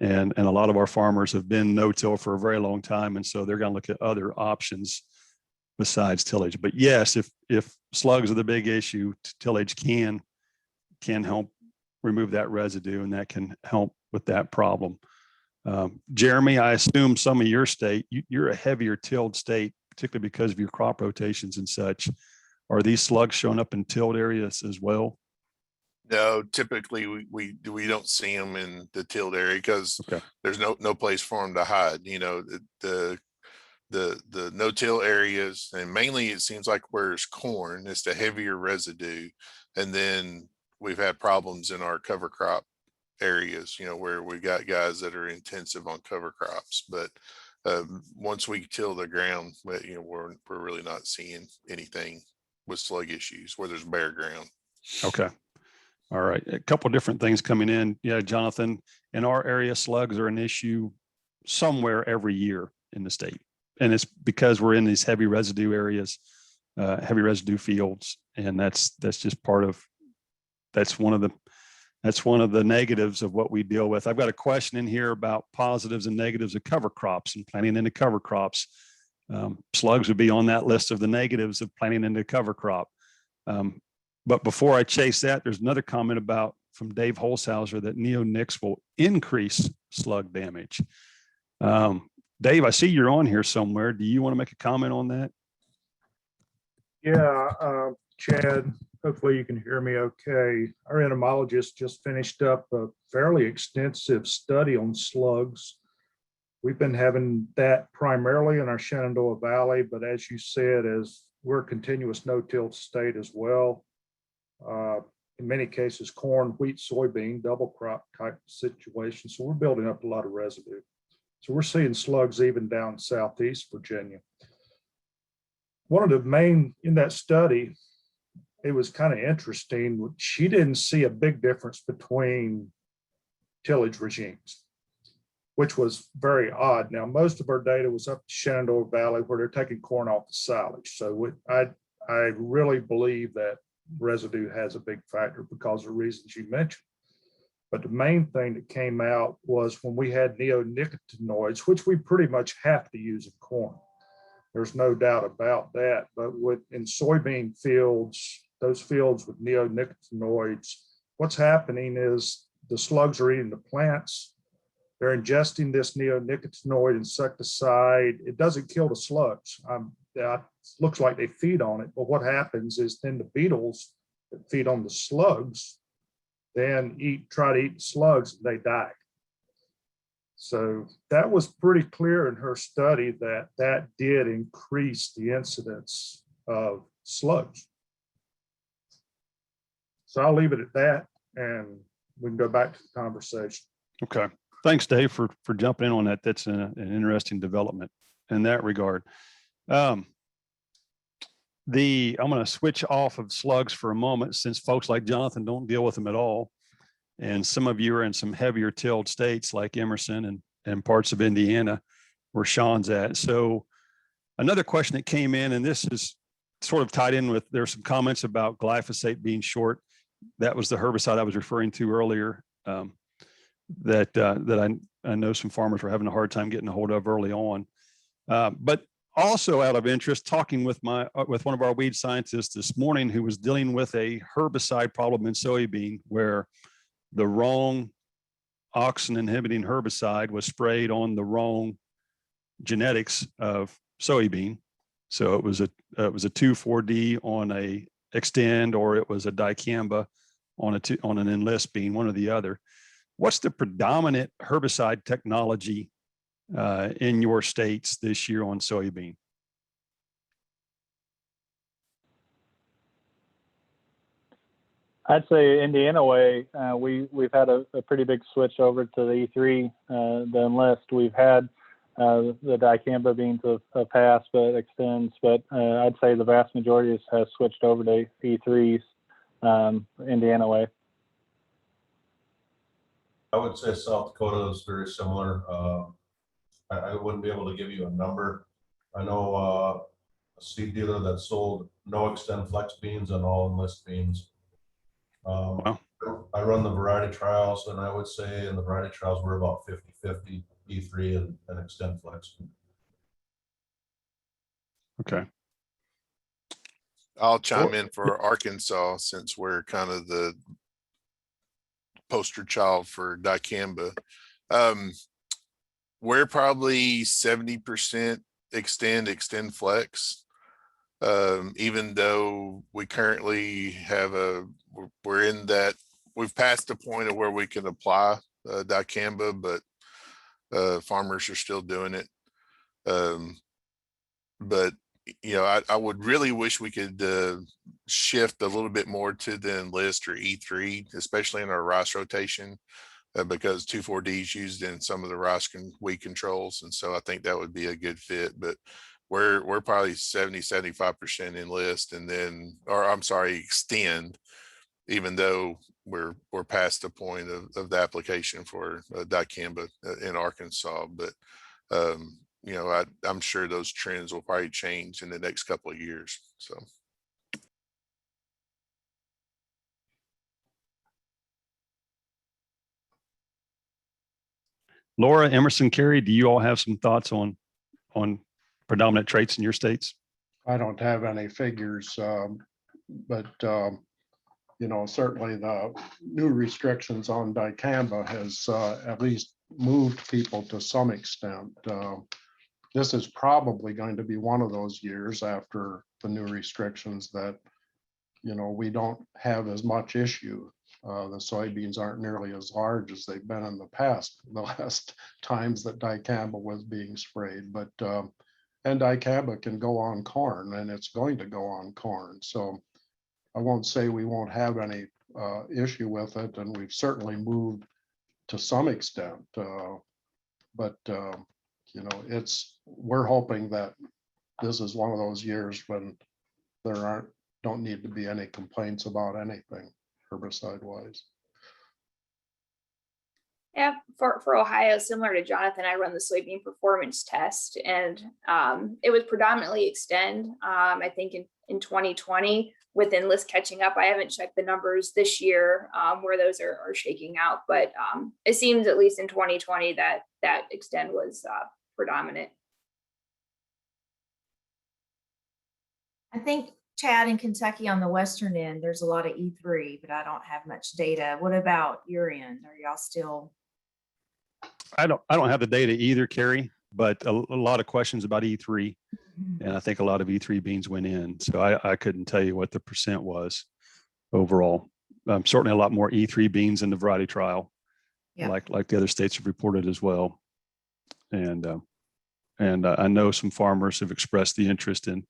And a lot of our farmers have been no-till for a very long time. And so they're going to look at other options besides tillage. But yes, if slugs are the big issue, tillage can help remove that residue, and that can help with that problem. Jeremy, I assume some of your state, you're a heavier tilled state, particularly because of your crop rotations and such. Are these slugs showing up in tilled areas as well?
No, typically we don't see them in the tilled area because
Okay.
there's no place for them to hide. You know, the no-till areas, and mainly it seems like where it's corn, it's the heavier residue. And then we've had problems in our cover crop areas, you know, where we've got guys that are intensive on cover crops. But once we till the ground, you know, we're really not seeing anything with slug issues where there's bare ground.
Okay. All right. A couple different things coming in. Yeah, Jonathan, in our area, slugs are an issue somewhere every year in the state. And it's because we're in these heavy residue areas, heavy residue fields. And that's just part of, that's one of the negatives of what we deal with. I've got a question in here about positives and negatives of cover crops and planting into cover crops. Slugs would be on that list of the negatives of planting into cover crop. But before I chase that, there's another comment from Dave Holshouser that neonics will increase slug damage. Dave, I see you're on here somewhere. Do you want to make a comment on that?
Yeah, Chad, hopefully you can hear me okay. Our entomologist just finished up a fairly extensive study on slugs. We've been having that primarily in our Shenandoah Valley, but as you said, as we're a continuous no-till state as well. In many cases, corn, wheat, soybean, double crop type situation. So we're building up a lot of residue. So we're seeing slugs even down Southeast Virginia. One of the main, in that study, it was kind of interesting. She didn't see a big difference between tillage regimes, which was very odd. Now, most of our data was up to Shenandoah Valley where they're taking corn off the silage. So I really believe that residue has a big factor because of the reasons you mentioned. But the main thing that came out was when we had neonicotinoids, which we pretty much have to use in corn. There's no doubt about that. But in soybean fields, those fields with neonicotinoids, what's happening is the slugs are eating the plants. They're ingesting this neonicotinoid insecticide. It doesn't kill the slugs. That looks like they feed on it, but what happens is then the beetles that feed on the slugs then try to eat the slugs and they die. So that was pretty clear in her study that did increase the incidence of slugs. So I'll leave it at that and we can go back to the conversation.
Okay. Thanks, Dave, for jumping in on that. That's an interesting development in that regard. I'm going to switch off of slugs for a moment since folks like Jonathan don't deal with them at all. And some of you are in some heavier tilled states like Emerson and parts of Indiana where Sean's at. So another question that came in, and this is sort of tied in with, there's some comments about glyphosate being short. That was the herbicide I was referring to earlier that I know some farmers were having a hard time getting a hold of early on. But also out of interest, talking with one of our weed scientists this morning who was dealing with a herbicide problem in soybean where the wrong auxin inhibiting herbicide was sprayed on the wrong genetics of soybean. So it was a 2,4-D on a extend, or it was a dicamba on an enlist bean, one or the other. What's the predominant herbicide technology in your states this year on soybean?
I'd say Indiana way, we've had a pretty big switch over to the E3, the enlist. We've had the dicamba beans have passed, but extends. But I'd say the vast majority has switched over to E3s, Indiana way.
I would say South Dakota is very similar. I wouldn't be able to give you a number. I know a seed dealer that sold no extend flex beans and all enlist beans.
Wow.
I run the variety trials, and I would say in the variety trials we're about 50-50 E3 and extend flex.
Okay.
I'll chime in for Arkansas since we're kind of the poster child for dicamba. We're probably 70% extend flex. Even though we currently have we're in that, we've passed the point of where we can apply dicamba, but farmers are still doing it. But you know, I would really wish we could shift a little bit more to the enlist or E3, especially in our rice rotation, because 2,4-D is used in some of the rice weed controls, and so I think that would be a good fit. But we're probably 70-75% enlist, and then, or I'm sorry, extend, even though we're past the point of the application for dicamba in Arkansas. But you know, I'm sure those trends will probably change in the next couple of years. So.
Laura, Emerson, Carey, do you all have some thoughts on predominant traits in your states?
I don't have any figures, but you know, certainly the new restrictions on dicamba has at least moved people to some extent. This is probably going to be one of those years after the new restrictions that, you know, we don't have as much issue. The soybeans aren't nearly as large as they've been in the past, the last times that dicamba was being sprayed. But and dicamba can go on corn, and it's going to go on corn. So I won't say we won't have any issue with it, and we've certainly moved to some extent. But you know, we're hoping that this is one of those years when there don't need to be any complaints about anything herbicide wise.
Yeah, for Ohio, similar to Jonathan, I run the soybean performance test, and it was predominantly extend. I think in 2020, with enlist catching up. I haven't checked the numbers this year where those are shaking out, but it seems at least in 2020 that extend was predominant.
I think, Chad, in Kentucky on the western end, there's a lot of E3, but I don't have much data. What about your end? Are y'all still?
I don't have the data either, Carrie, but a lot of questions about E3. And I think a lot of E3 beans went in. So I couldn't tell you what the percent was overall. Certainly a lot more E3 beans in the variety trial, yeah, like the other states have reported as well. And I know some farmers have expressed the interest in,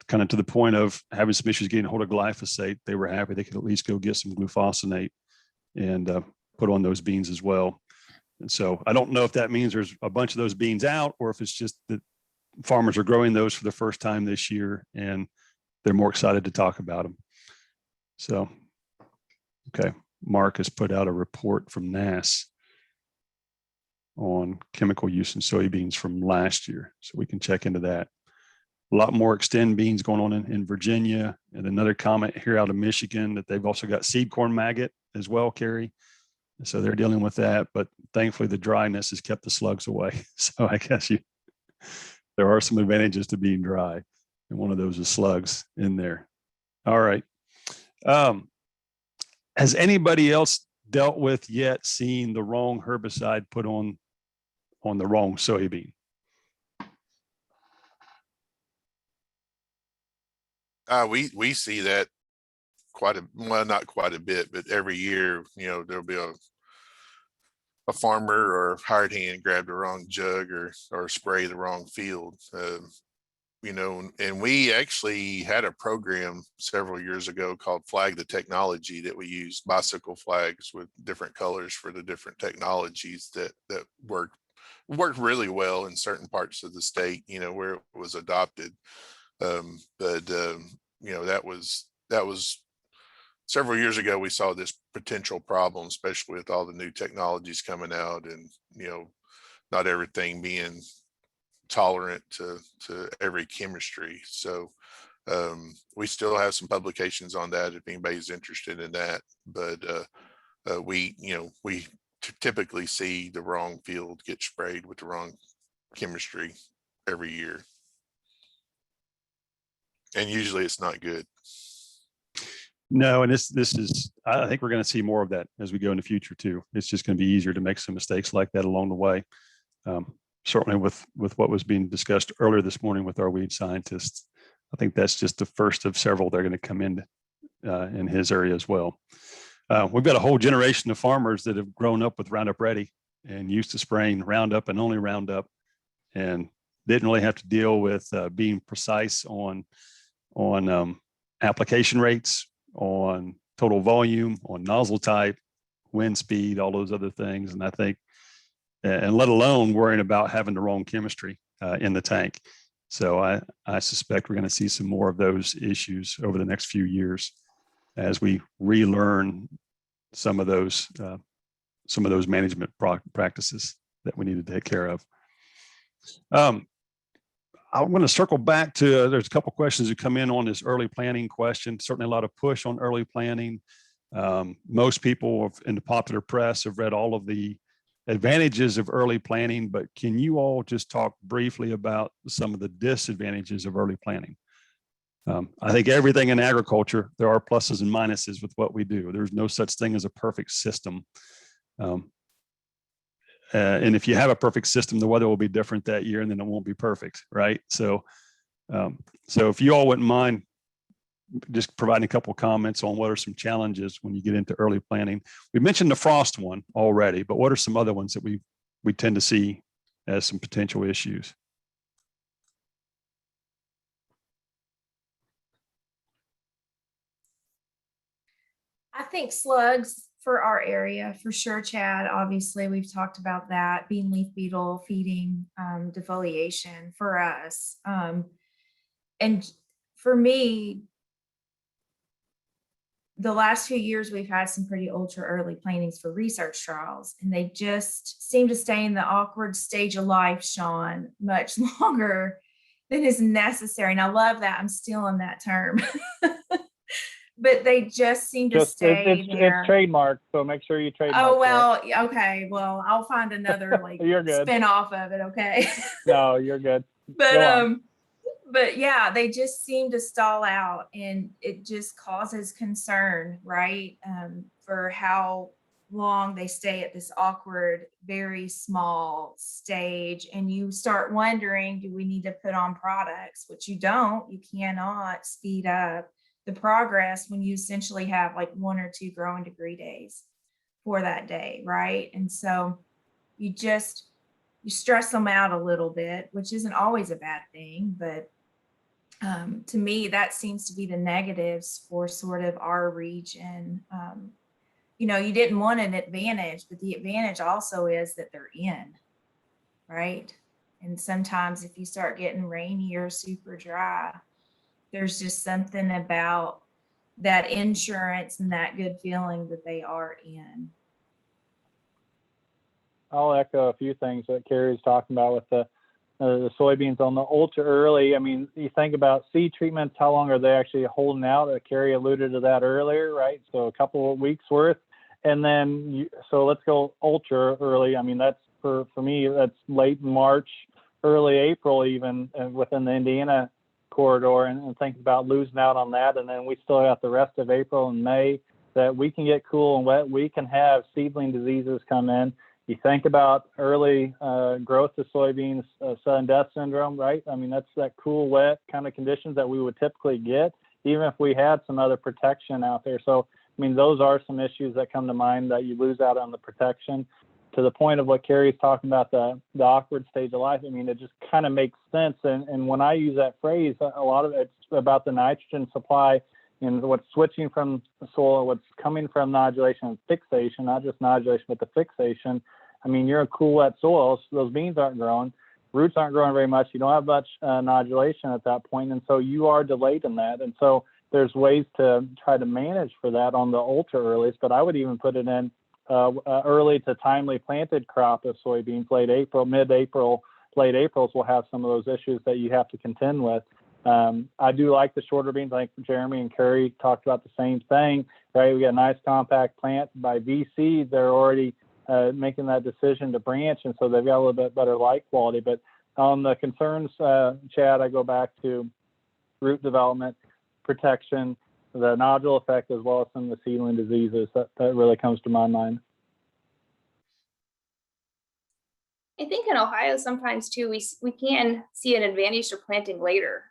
kind of to the point of having some issues getting a hold of glyphosate. They were happy they could at least go get some glufosinate and put on those beans as well. And so I don't know if that means there's a bunch of those beans out, or if it's just that farmers are growing those for the first time this year and they're more excited to talk about them. So, okay. Mark has put out a report from NASS on chemical use in soybeans from last year. So we can check into that. A lot more extend beans going on in Virginia, and another comment here out of Michigan that they've also got seed corn maggot as well, Carrie. So they're dealing with that, but thankfully the dryness has kept the slugs away. So I guess there are some advantages to being dry, and one of those is slugs in there. All right. Has anybody else dealt with yet seeing the wrong herbicide put on the wrong soybean?
We see that not quite a bit, but every year, you know, there'll be a farmer or hired hand grab the wrong jug or spray the wrong field. You know, and we actually had a program several years ago called Flag the Technology that we used bicycle flags with different colors for the different technologies that worked really well in certain parts of the state, you know, where it was adopted. You know, that was several years ago. We saw this potential problem, especially with all the new technologies coming out, and, you know, not everything being tolerant to every chemistry. So we still have some publications on that if anybody's interested in that. But we typically see the wrong field get sprayed with the wrong chemistry every year. And usually it's not good.
No, and this is, I think we're going to see more of that as we go in the future too. It's just going to be easier to make some mistakes like that along the way. certainly with what was being discussed earlier this morning with our weed scientists, I think that's just the first of several that are going to come in his area as well. We've got a whole generation of farmers that have grown up with Roundup Ready and used to spraying Roundup and only Roundup, and didn't really have to deal with being precise on application rates, on total volume, on nozzle type, wind speed, all those other things. And I think, and let alone worrying about having the wrong chemistry in the tank. So I suspect we're going to see some more of those issues over the next few years as we relearn some of those management practices that we need to take care of. I want to circle back to, there's a couple questions that come in on this early planting question. Certainly a lot of push on early planting. Most people in the popular press have read all of the advantages of early planting, but can you all just talk briefly about some of the disadvantages of early planting? I think everything in agriculture, there are pluses and minuses with what we do. There's no such thing as a perfect system. And if you have a perfect system, the weather will be different that year and then it won't be perfect, right? So if you all wouldn't mind just providing a couple of comments on what are some challenges when you get into early planting. We mentioned the frost one already, but what are some other ones that we tend to see as some potential issues?
I think slugs for our area, for sure, Chad. Obviously, we've talked about that, being leaf beetle, feeding, defoliation for us. And for me, the last few years, we've had some pretty ultra early plantings for research trials, and they just seem to stay in the awkward stage of life, Sean, much longer than is necessary. And I love that. I'm stealing that term. But they just seem to stay there.
It's trademarked, so make sure you trademark.
Oh, well, okay. Well, I'll find another like spin off of it, okay?
No, you're good.
But yeah, they just seem to stall out, and it just causes concern, right? For how long they stay at this awkward, very small stage. And you start wondering, do we need to put on products? Which you don't. You cannot speed up the progress when you essentially have like 1 or 2 growing degree days for that day, right? And so you stress them out a little bit, which isn't always a bad thing, but to me, that seems to be the negatives for sort of our region. You didn't want an advantage, but the advantage also is that they're in, right? And sometimes if you start getting rainy or super dry, there's just something about that insurance and that good feeling that they are in.
I'll echo a few things that Carrie's talking about with the soybeans on the ultra early. I mean, you think about seed treatments, how long are they actually holding out? Carrie alluded to that earlier, right? So a couple of weeks worth. And then, so let's go ultra early. I mean, that's for me, that's late March, early April, even within the Indiana corridor, and think about losing out on that. And then we still got the rest of April and May that we can get cool and wet. We can have seedling diseases come in. You think about early growth of soybeans, sudden death syndrome, right? I mean, that's that cool, wet kind of conditions that we would typically get, even if we had some other protection out there. So, I mean, those are some issues that come to mind that you lose out on the protection. To the point of what Carrie's talking about, the awkward stage of life, I mean, it just kind of makes sense. And when I use that phrase, a lot of it's about the nitrogen supply and what's switching from the soil, what's coming from nodulation and fixation, not just nodulation, but the fixation. I mean, you're in cool, wet soil, so those beans aren't growing. Roots aren't growing very much. You don't have much nodulation at that point, and so you are delayed in that. And so there's ways to try to manage for that on the ultra earlies, but I would even put it in early to timely planted crop of soybeans, late April, mid-April, late Aprils will have some of those issues that you have to contend with. I do like the shorter beans. I think Jeremy and Curry talked about the same thing, right? We got a nice compact plant. By VC, they're already making that decision to branch, and so they've got a little bit better light quality. But on the concerns, Chad, I go back to root development, protection, the nodule effect, as well as some of the seedling diseases. That really comes to my mind.
I think in Ohio sometimes too, we can see an advantage to planting later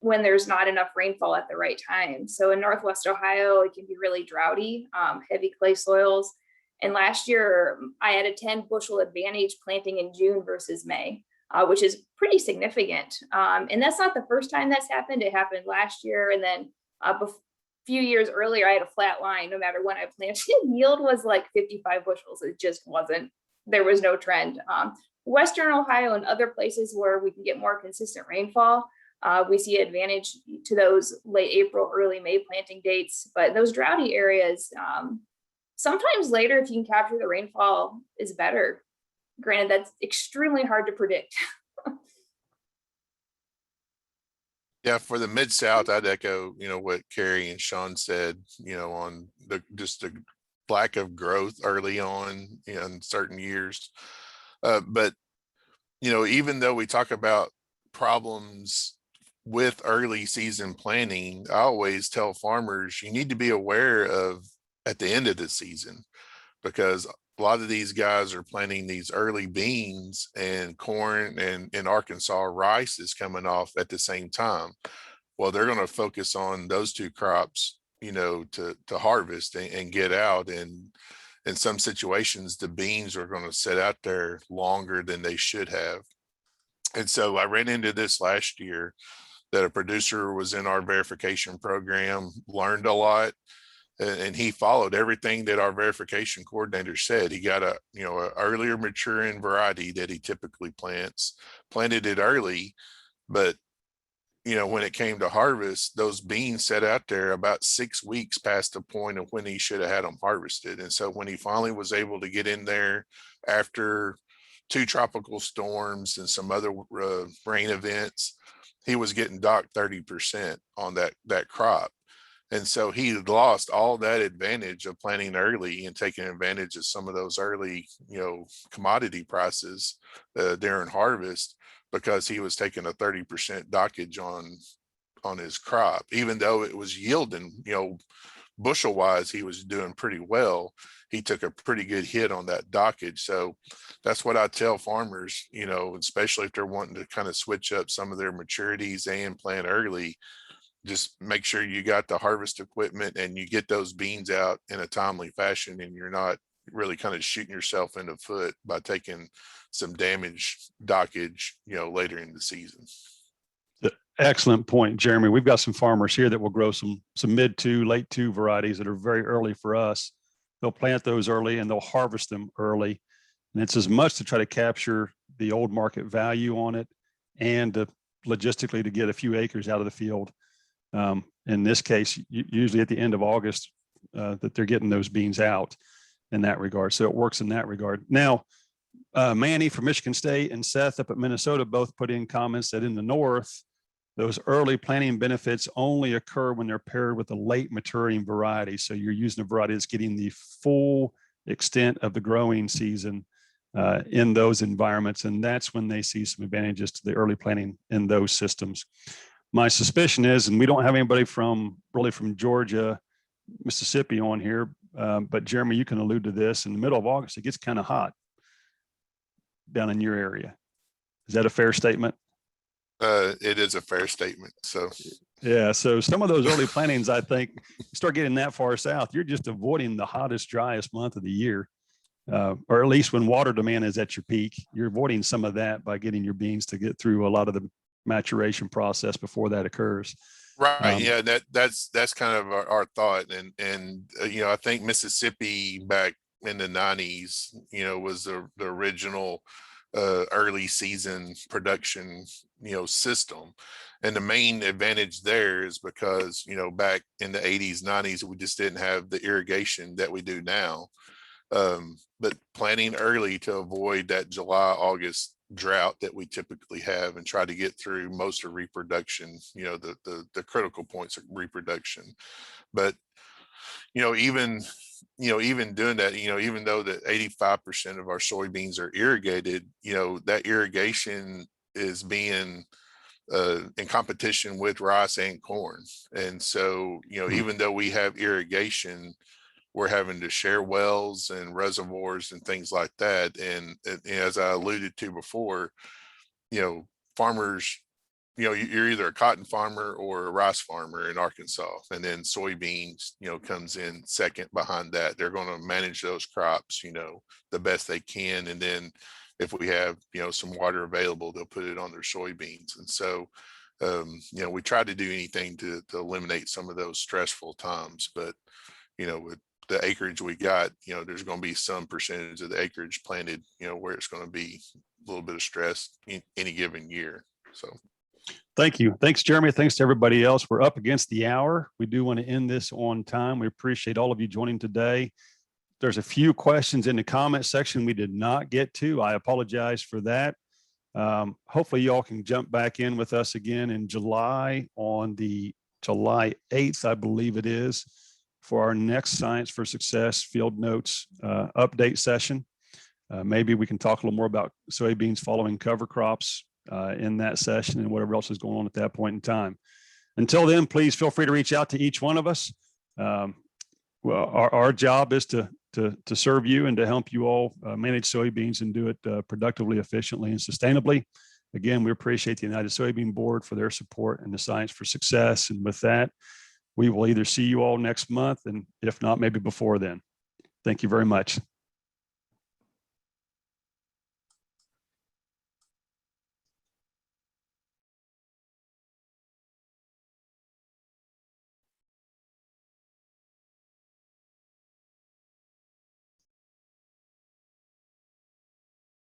when there's not enough rainfall at the right time. So in Northwest Ohio, it can be really droughty, heavy clay soils. And last year I had a 10 bushel advantage planting in June versus May, which is pretty significant. And that's not the first time that's happened. It happened last year. And then a few years earlier, I had a flat line no matter when I planted. Yield was like 55 bushels. It just wasn't. There was no trend. Western Ohio and other places where we can get more consistent rainfall, we see advantage to those late April, early May planting dates. But those droughty areas, sometimes later, if you can capture the rainfall, is better. Granted, that's extremely hard to predict.
Yeah, for the Mid-South, I'd echo, what Carrie and Sean said, on just the lack of growth early on in certain years. But, even though we talk about problems with early season planting, I always tell farmers, you need to be aware of at the end of the season, because a lot of these guys are planting these early beans and corn, and in Arkansas, rice is coming off at the same time. Well, they're going to focus on those two crops, to harvest and get out. And in some situations, the beans are going to sit out there longer than they should have. And so I ran into this last year, that a producer was in our verification program, learned a lot, and he followed everything that our verification coordinator said. He got a earlier maturing variety that he typically plants, planted it early, but when it came to harvest, those beans sat out there about 6 weeks past the point of when he should have had them harvested. And so when he finally was able to get in there after 2 tropical storms and some other rain events, he was getting docked 30% on that crop. And so he lost all that advantage of planting early and taking advantage of some of those early, commodity prices during harvest, because he was taking a 30% dockage on his crop, even though it was yielding, bushel wise, he was doing pretty well. He took a pretty good hit on that dockage. So that's what I tell farmers, especially if they're wanting to kind of switch up some of their maturities and plant early. Just make sure you got the harvest equipment and you get those beans out in a timely fashion, and you're not really kind of shooting yourself in the foot by taking some damage dockage, later in the season.
Excellent point, Jeremy. We've got some farmers here that will grow some mid 2, late 2 varieties that are very early for us. They'll plant those early and they'll harvest them early. And it's as much to try to capture the old market value on it, and logistically to get a few acres out of the field. In this case, usually at the end of August, that they're getting those beans out in that regard. So it works in that regard. Now, Manny from Michigan State and Seth up at Minnesota both put in comments that in the north, those early planting benefits only occur when they're paired with a late maturing variety. So you're using a variety that's getting the full extent of the growing season in those environments. And that's when they see some advantages to the early planting in those systems. My suspicion is, and we don't have anybody from Georgia, Mississippi on here, but Jeremy, you can allude to this. In the middle of August, it gets kind of hot down in your area. Is that a fair statement?
It is a fair statement. So
yeah, so some of those early plantings, I think, start getting that far south, you're just avoiding the hottest, driest month of the year, or at least when water demand is at your peak. You're avoiding some of that by getting your beans to get through a lot of the maturation process before that occurs.
Right. Yeah, that's kind of our thought. And I think Mississippi back in the 90s, was the original early season production, system. And the main advantage there is because, back in the 80s, 90s, we just didn't have the irrigation that we do now. But planting early to avoid that July, August drought that we typically have, and try to get through most of reproduction, the critical points of reproduction. But, even doing that, even though that 85% of our soybeans are irrigated, that irrigation is being in competition with rice and corn. And so, even though we have irrigation, we're having to share wells and reservoirs and things like that. And as I alluded to before, farmers, you're either a cotton farmer or a rice farmer in Arkansas, and then soybeans, comes in second behind that. They're going to manage those crops, the best they can. And then if we have, some water available, they'll put it on their soybeans. And so, we try to do anything to eliminate some of those stressful times, but, with the acreage we got, there's going to be some percentage of the acreage planted, where it's going to be a little bit of stress in any given year. So.
Thank you. Thanks, Jeremy. Thanks to everybody else. We're up against the hour. We do want to end this on time. We appreciate all of you joining today. There's a few questions in the comment section we did not get to. I apologize for that. Hopefully y'all can jump back in with us again in July, on the July 8th, I believe it is, for our next Science for Success Field Notes update session. Maybe we can talk a little more about soybeans following cover crops in that session and whatever else is going on at that point in time. Until then, please feel free to reach out to each one of us. Well, our job is to serve you and to help you all manage soybeans and do it productively, efficiently, and sustainably. Again, we appreciate the United Soybean Board for their support and the Science for Success. And with that, we will either see you all next month, and if not, maybe before then. Thank you very much.